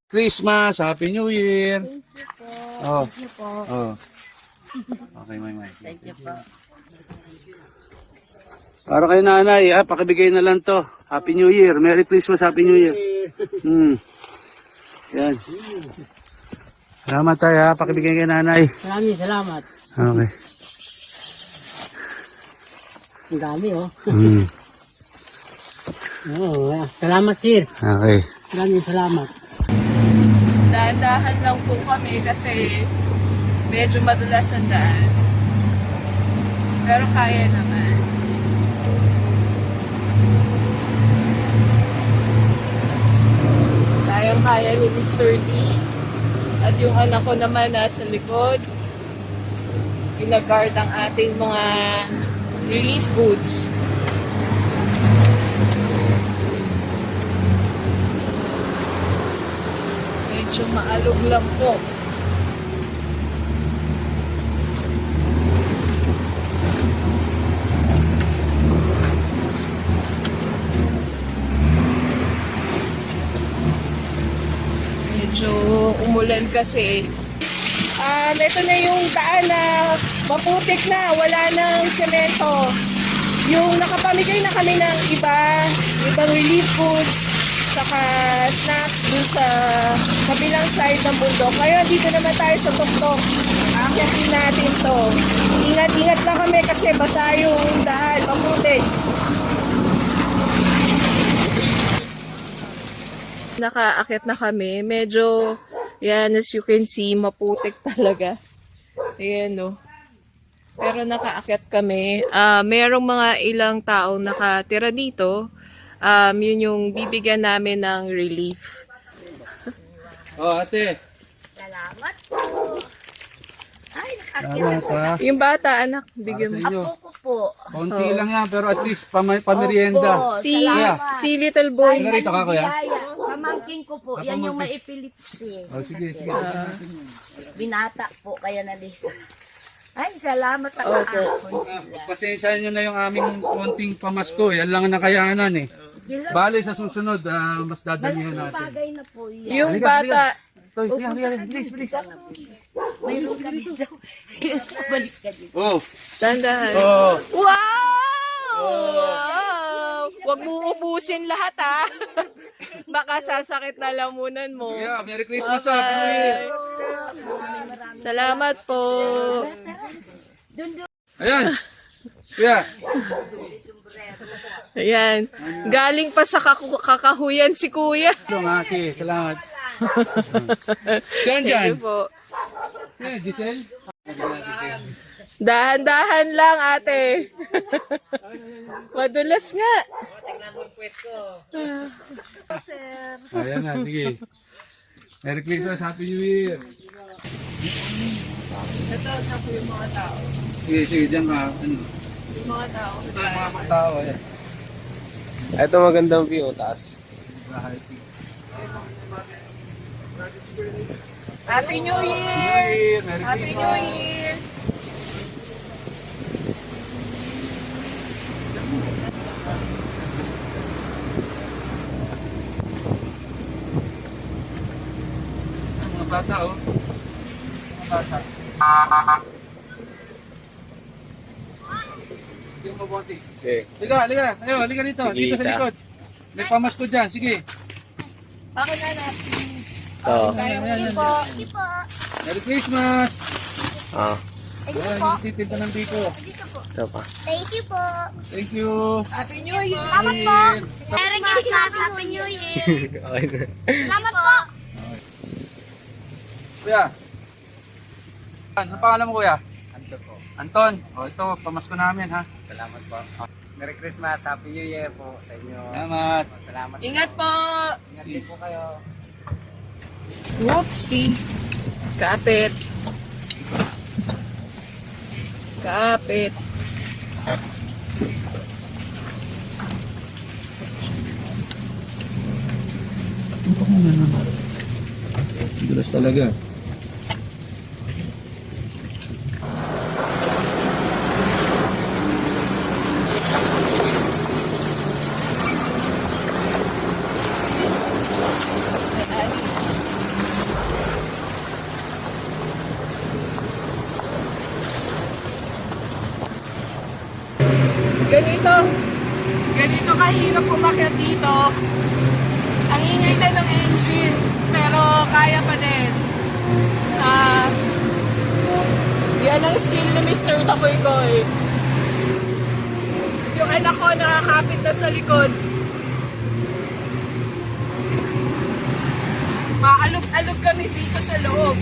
Christmas, Happy New Year. Thank you po. Oh. Thank you po. Oh. Okay, may. Thank you po. Para kay nanay, ha, pakibigay na lang to. Happy New Year. Merry Christmas, Happy New Year. Yan. Salamat tayo, ha, pakibigay kay nanay. Maraming salamat. Okay. Ang dami, oh. Oh, salamat, sir. Okay. Maraming salamat. Dahan-dahan lang po kami kasi medyo madulas ang daan. Pero kaya naman. Kayang-kaya ni Mr. D. At yung anak ko naman nasa likod. Ginagard ang ating mga relief goods. Medyo maalog lang po. Medyo umulan kasi. Ito na yung daan na maputik na, wala nang semento. Yung nakapamigay na kami ng ibang relief foods, saka snacks dun sa kabilang side ng bundok. Ngayon, dito naman tayo sa tuktok. Aakyatin natin to. Ingat-ingat lang kami kasi basa yung daan, maputik. Nakaakyat na kami. Medyo, yan, as you can see, maputik talaga. Ayan, no. Pero nakaakyat kami. Merong mga ilang taong nakatira dito. Yun yung bibigyan namin ng relief. Oh, ate. Salamat po. Ay, Salamat, ha. Yung bata, anak, bigyan mo. Para sa inyo. ako po. Konti lang yan, pero at least pamerienda. Si, Salamat. si little boy. Narito ka, kuya? Biyaya. Pamangkin ko po. Yan yung may epilepsy. Oh, sige. Binata po kaya nalisa. Ay, salamat ang Okay. ahon sila. Pasensya nyo na yung aming konting pamasko. Yan lang ang nakayanan eh. Bale sa susunod, mas dadamihan Malaking natin. bagay na po yan. Yung bata, Bilis. Mayroon kami daw. Balik ka dito. Oh. dandahan. Oh. Wow! Wow! Huwag mo ubusin lahat, ha? Baka sasakit na lamunan mo. Yeah, Merry Christmas, ha. Bye-bye. Salamat po. Ayan. Yeah. Ayan. Galing pa sa kakahuyan si kuya. Sige, salamat. Diyan, Thank you po. Giselle? Dahan-dahan lang, ate. Madulas nga. Ayan na, sige. Merry Christmas, Happy New Year. Ito, sa po yung mga tao. Sige, diyan ka. Yung mga tao. Ito yung mga tao, ayan. Ito magandang view, taas. Happy New Year! Merry Happy New Year! Mga bata, oh. Mga bata. Hindi mo mabuti. Okay. Liga. Ayun, liga dito. Sige, Dito sa isa. likod. May pamasko dyan. Sige. Ako na natin. Ito. Ayan. Po. Merry Christmas! Ah, Ayan, titinda ng biko. ito pa. Thank you po. Thank you. Happy New Year! Merry Christmas. Happy New Year. Okay na. Salamat po. Kuya. Ano pangalan mo, kuya? Anton po. Anton. O, ito, pamasko namin, ha? Salamat po. Merry Christmas, Happy New Year po sa inyo. Salamat. Salamat Ingat po! Ingat din po kayo. Whoopsie! Kapit. Kapit. Dulas talaga. Ganito kahirap umakyat dito. Ang ingay na ng engine, pero kaya pa din. Yan ang skill ni Mr. Takoy-Koy. Yung anak ko nakakapit na sa likod. Maalog-alog kami dito sa loob.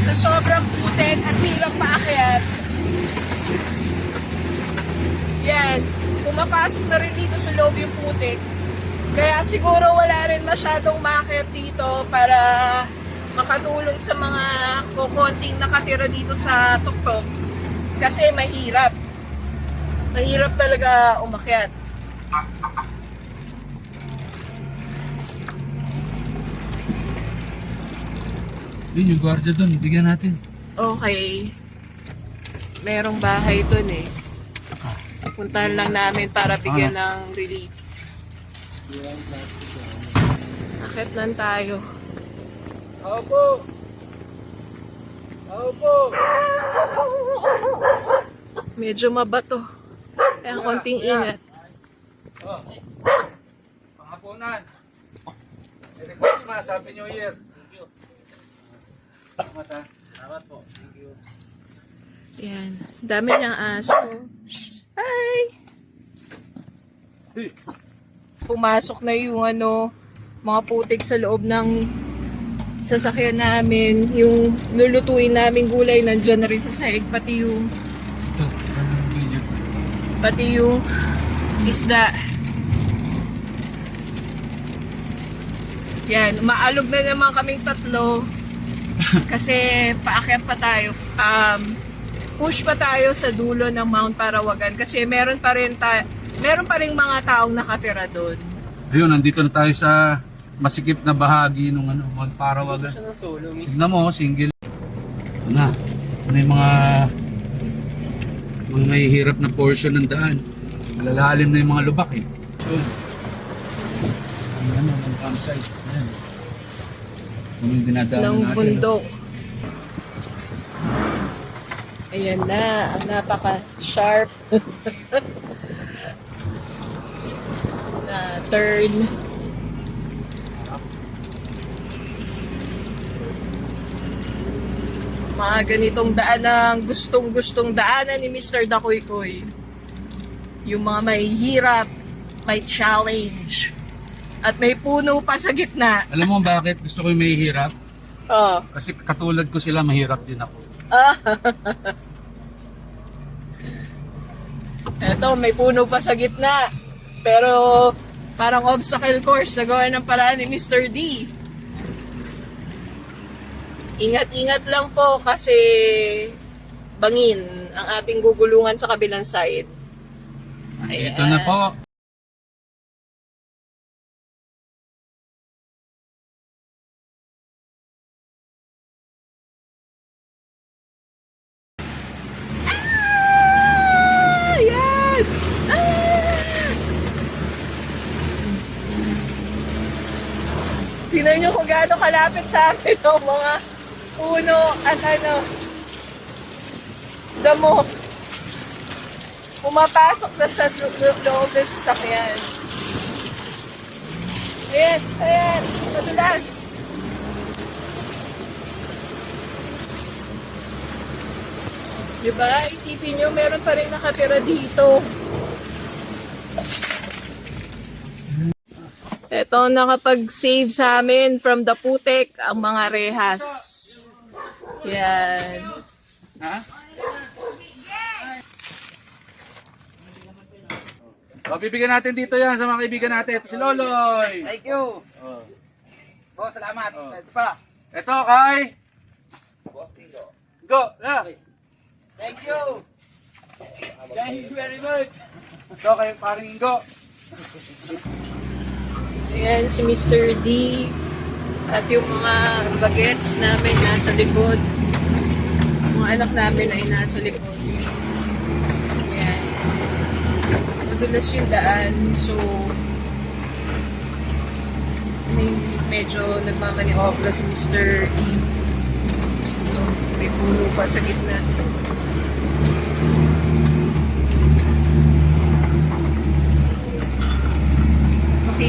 Sa sobrang putik at hirap paakyat. Yan. Pumapasok na rin dito sa loob yung putik. Kaya siguro wala rin masyadong maakyat dito para makatulong sa mga kukunting nakatira dito sa tuktok. Kasi mahirap. Mahirap talaga umakyat. Yun yung gwardiya doon, bigyan natin. Okay. Merong bahay dun eh. Puntahan lang namin para bigyan ng relief. Akit lang tayo. Opo! Opo! Medyo mabato. Kaya konting ingat. Oh. Pangapunan. Merry Christmas, Happy New Year. Salamat ha. Salamat po. Thank you. Yan. Dami siyang aso. Hi! Hey. Pumasok na yung mga putik sa loob ng sasakyan namin. Yung lulutuin naming gulay nandyan na rin sa sahig. Pati yung isda. Yan. Maalog na naman kaming tatlo. Kasi paakyat pa tayo. Push pa tayo sa dulo ng Mount Parawagan. Kasi meron pa rin mga taong nakatira doon. Ayun, nandito na tayo sa masikip na bahagi ng Mount Parawagan. Tignan mo, single. Ito na. Ito na yung mga mahihirap na portion ng daan. Malalalim na yung mga lubak eh. So, ang campsite. Ayan. Ano yung dinadaan Ng natin. bundok. Ayan na, ang napaka-sharp na turn. Mga ganitong daan ang gustong-gustong daanan ni Mr. Dakoy-Koy. Yung mga may hirap, may challenge, at may puno pa sa gitna. Alam mo bakit gusto ko yung may hirap? Oh. Kasi katulad ko sila, mahirap din ako. Eto, may puno pa sa gitna. Pero parang obstacle course na gawa ng paraan ni Mr. D. Ingat-ingat lang po kasi bangin ang ating gugulungan sa kabilang side. Ito na po. Ayan! Tingnan nyo kung gaano kalapit sa akin ang mga puno at damo. Pumapasok na sa loob ng sasakyan. Ayan, ayan, madulas. Diba? Isipin nyo, meron pa rin nakatira dito. Ito nakapag-save sa amin from the putik ang mga rehas. Yan. Ha? O, bibigyan natin dito yan sa mga kaibigan natin. Ito si Loloy. Thank you. Oh, salamat. Ito pa. Ito kay... Go. Yeah. Thank you. Thank you very much. Ito kay paring Ingo. Ayan si Mr. D. At yung mga bagets namin nasa likod. Mga anak namin ay nasa likod. Ayan. Madulas yung daan. So, medyo nagmamaniobra si Mr. D. May puno pa sa gitna.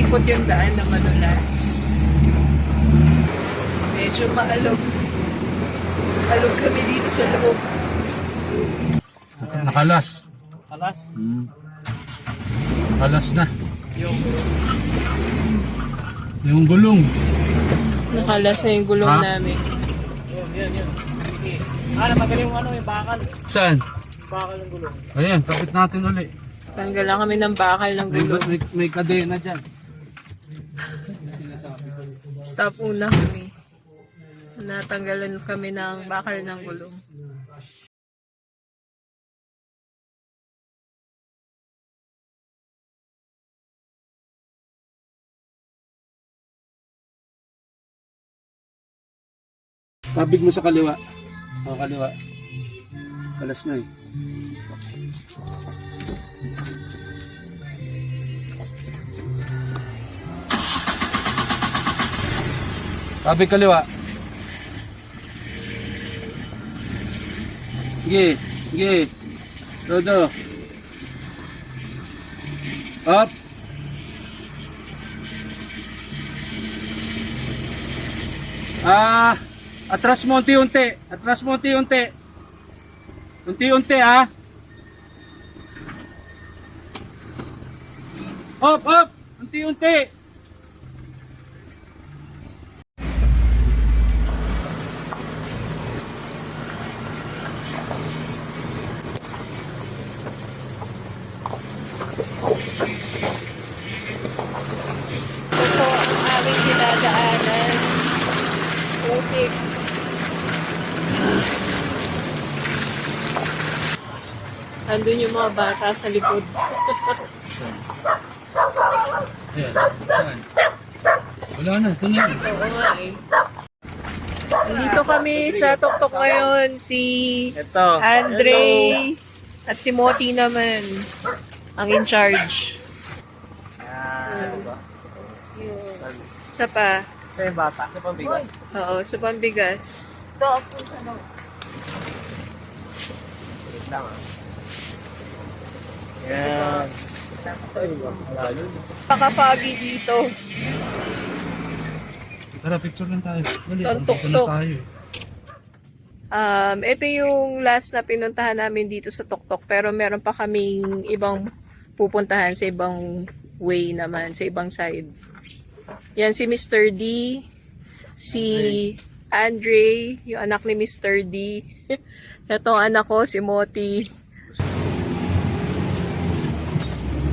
malungkot yung daan na madulas. Medyo maalog. Alog kami dito sa loob. Nakalas. Alas. Nakalas na. Yung gulong. Nakalas na yung gulong Ha? namin. Yan. Sige. Magaling yung yung bakal. Saan? Bakal ng gulong. Ayan, kapit natin uli. Tanggal lang kami ng bakal ng gulong. May kadena dyan. Stop una kami. Natanggalan kami ng bakal ng gulong. Tabig mo sa kaliwa. O, kaliwa. Kalas na eh. Tabig kaliwa. Sige. Todo. Up. Atras mo unti-unti. Unti-unti ah. Up. Unti-unti. Ito ang aming dinadaanan. Putik. Andun yung mga bata sa likod. Ayan. Saan? Wala na. Ito na. Oo nga eh. Dito kami sa tuktok ngayon. Si Ito. Andre at si Moti naman ang in charge. Isa pa. Sa yung bata. Sa pambigas. Oo, sa pambigas. Wait lang Yan. Pakapagi dito. Tara, picture lang tayo. Dali, Ang dito na tuktok. tayo. Ito yung last na pinuntahan namin dito sa Tuktok. Pero meron pa kaming ibang pupuntahan sa ibang way naman, sa ibang side. Yan si Mr. D, si Andre, yung anak ni Mr. D. Ito ang anak ko, si Moti.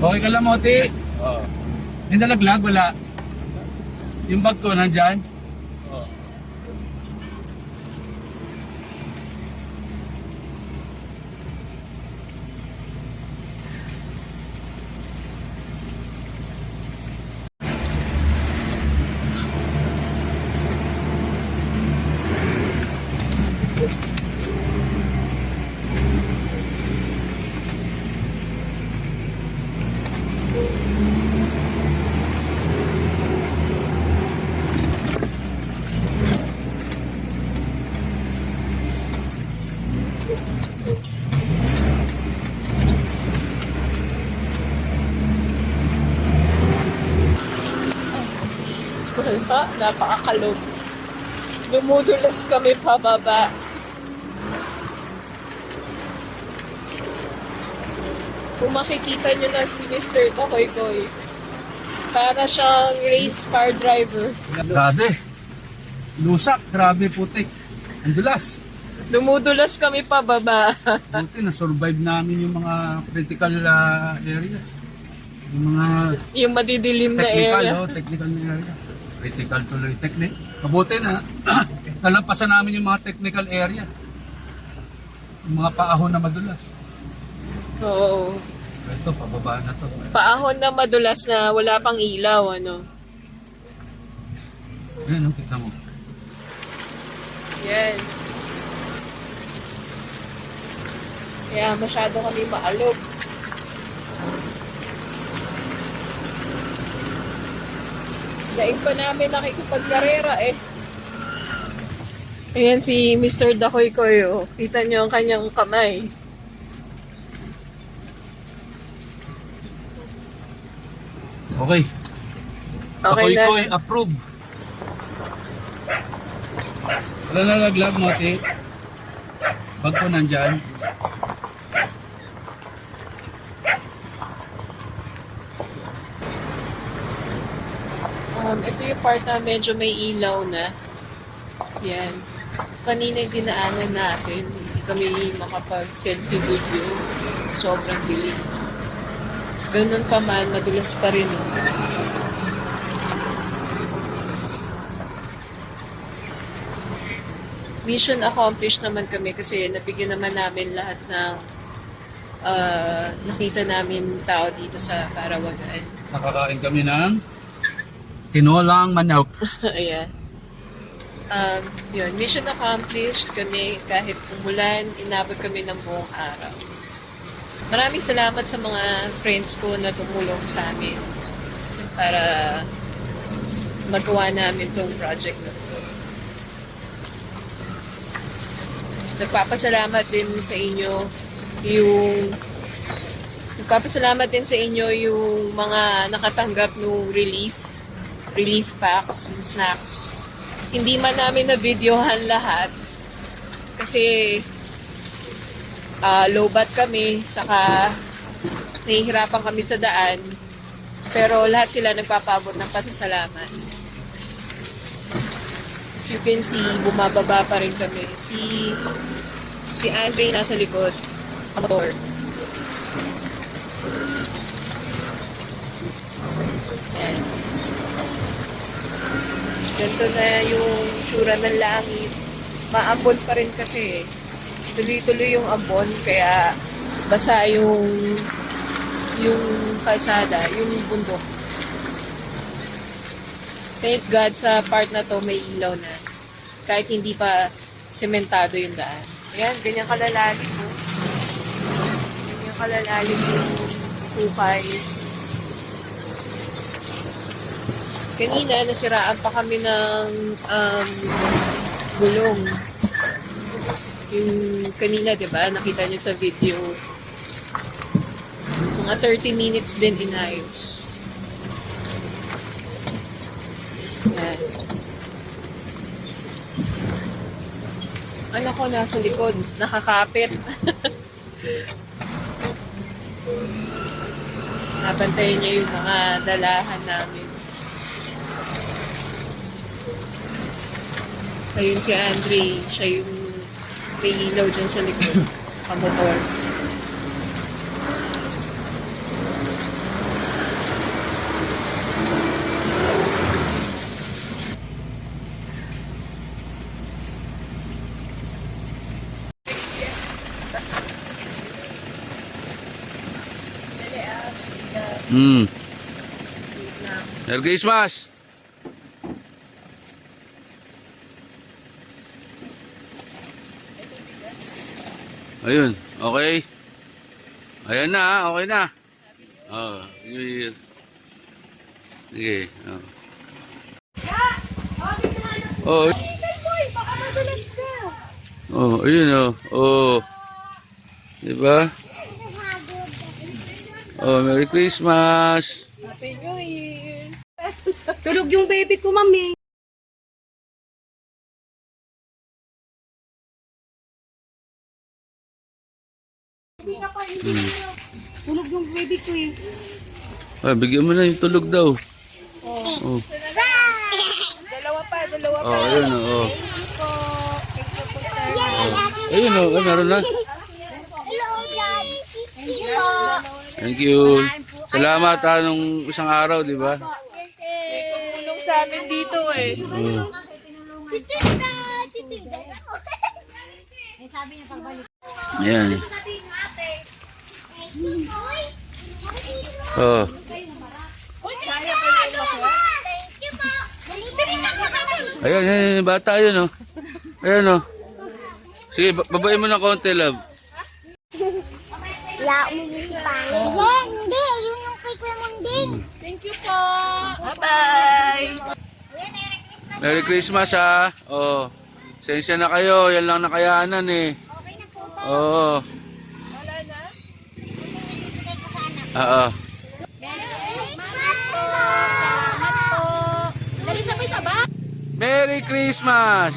Okay ka lang, Moti? Oo. Yung nalaglag, wala. Yung bag ko, nandyan? Oo. Wala, napakakalog. Lumudulas kami pababa. Kung makikita nyo na si Mr. Takoy-Koy, para siyang race car driver. Grabe. Lusak, grabe putik. Ang dulas. Lumudulas kami pababa. Buti, na-survive namin yung mga critical areas. Yung mga Yung madidilim na technical, area. technical na area. Critical tuloy, mabuti na nalampasan namin yung mga technical area. Yung mga paahon na madulas. Oo. Ito, pababa na to. Paahon na madulas na wala pang ilaw, ano. Ayan, kita mo. Yan. Kaya masyado kami maalog. Daig pa namin nakikipagkarera eh. Ayan si Mr. Dakoy-Koy, oh. Kita niyo ang kanyang kamay. Okay. Okay na. Koy approve. Wala nalaglag mo, ate. Bag ko nandyan. Ito yung part na medyo may ilaw na. Yan. Kanina yung dinaanan natin. Hindi kami makapag-selfie video. Sobrang dilim. Ganun pa man, madulas pa rin. Mission accomplished naman kami kasi nabigyan naman namin lahat ng nakita namin tao dito sa Parawagan. Nakakain kami ng tinolang manok. Ayan. Yun, mission accomplished kami kahit umulan, inabot kami ng buong araw. Maraming salamat sa mga friends ko na tumulong sa amin para magawa namin tong project na to. Nagpapasalamat din sa inyo yung mga nakatanggap ng relief packs and snacks. Hindi man namin na-videohan lahat kasi low-bat kami, saka nahihirapan kami sa daan. Pero lahat sila nagpapabot ng pasasalamat. As you can see, bumababa pa rin kami. Si Andre nasa likod. Motor. Yan. Ganito na yung sura ng langit. Maambon pa rin kasi. Tuloy-tuloy yung ambon, kaya basa yung kalsada, yung bundok. Thank God sa part na to may ilaw na. Kahit hindi pa sementado yung daan. Ayan, ganyan kalalalim po. Ganyan kalalalim yung kupay. Kanina, nasiraan pa kami ng gulong. Yung kanina, di ba? Nakita niyo sa video. Mga 30 minutes din inayos. Yan. Anak ko nasa likod. Nakakapit. Nabantayan niya yung mga dalahan namin. Ayun si Andre. Siya yung may ilaw dyan sa likod. Kamotor. Merry Christmas! Ayun, okay. Ayan na, okay na. Oh, New Year. Sige. Oh. Oh, ayun oh. Oh. Diba? Oh, Merry Christmas. Happy New Year! Tulog yung baby ko, mami. Tulog yung baby ko eh. Ah, bigyan mo na yung tulog daw. Oh. Dalawa pa. Oh, ayun oh. Thank you po, sir. Ayun oh, meron na. Thank you. Salamat nung isang araw, di ba? Tulong sa amin dito eh. Ayan. Oh. Ayan, bata yun, oh. Ayan, oh. Sige, babayin mo ng konti, love. Hindi, yun yung kay Kuya Mundin. Thank you po. Bye-bye. Merry Christmas, ha. Oh. Sensya na kayo, yan lang nakayanan, eh. Oo. Wala na? Oo. Salamat po. Merry Christmas!